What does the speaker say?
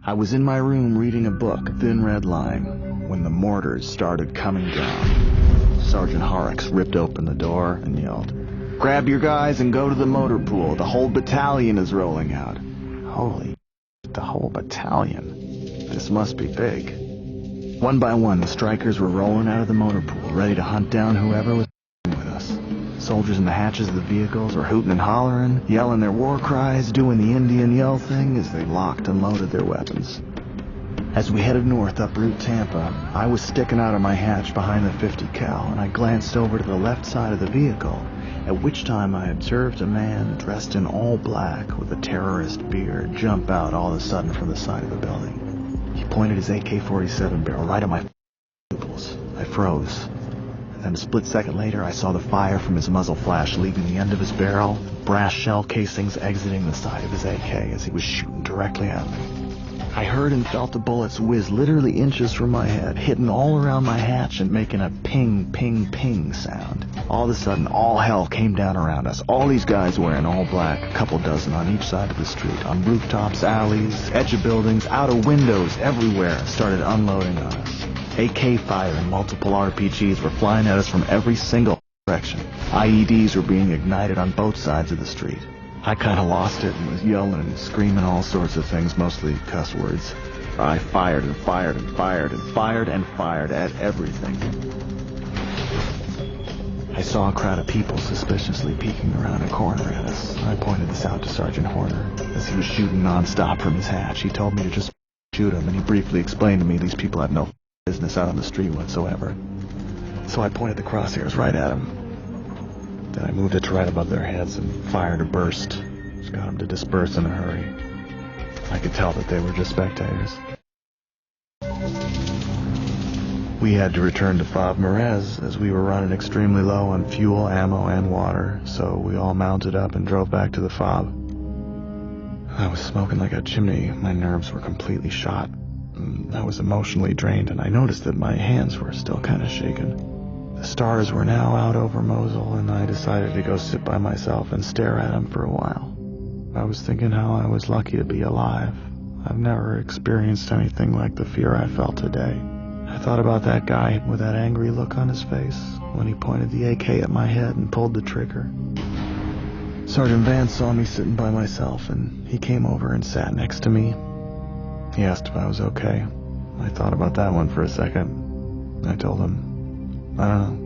I was in my room reading a book, Thin Red Line, when the mortars started coming down. Sergeant Horrocks ripped open the door and yelled, "Grab your guys and go to the motor pool. The whole battalion is rolling out." Holy, the whole battalion. This must be big. One by one, the strikers were rolling out of the motor pool, ready to hunt down whoever was with us. Soldiers in the hatches of the vehicles were hooting and hollering, yelling their war cries, doing the Indian yell thing as they locked and loaded their weapons. As we headed north up Route Tampa, I was sticking out of my hatch behind the 50 cal, and I glanced over to the left side of the vehicle, at which time I observed a man dressed in all black with a terrorist beard jump out all of a sudden from the side of the building. He pointed his AK-47 barrel right at my pupils. I froze. Then a split second later, I saw the fire from his muzzle flash leaving the end of his barrel, brass shell casings exiting the side of his AK as he was shooting directly at me. I heard and felt the bullets whiz literally inches from my head, hitting all around my hatch and making a ping, ping, ping sound. All of a sudden, all hell came down around us. All these guys wearing all black, a couple dozen on each side of the street, on rooftops, alleys, edge of buildings, out of windows, everywhere, started unloading on us. AK fire and multiple RPGs were flying at us from every single direction. IEDs were being ignited on both sides of the street. I kind of lost it and was yelling and screaming all sorts of things, mostly cuss words. I fired and fired and fired and fired and fired at everything. I saw a crowd of people suspiciously peeking around a corner at us. I pointed this out to Sergeant Horner. As he was shooting nonstop from his hatch, he told me to just shoot him, and he briefly explained to me these people have no business out on the street whatsoever. So I pointed the crosshairs right at him. Then I moved it to right above their heads and fired a burst. Just got them to disperse in a hurry. I could tell that they were just spectators. We had to return to Fave Merez as we were running extremely low on fuel, ammo, and water, so we all mounted up and drove back to the Fave. I was smoking like a chimney. My nerves were completely shot. I was emotionally drained, and I noticed that my hands were still kind of shaking. The stars were now out over Mosul, and I decided to go sit by myself and stare at them for a while. I was thinking how I was lucky to be alive. I've never experienced anything like the fear I felt today. I thought about that guy with that angry look on his face when he pointed the AK at my head and pulled the trigger. Sergeant Vance saw me sitting by myself, and he came over and sat next to me. He asked if I was okay. I thought about that one for a second. I told him, I don't know.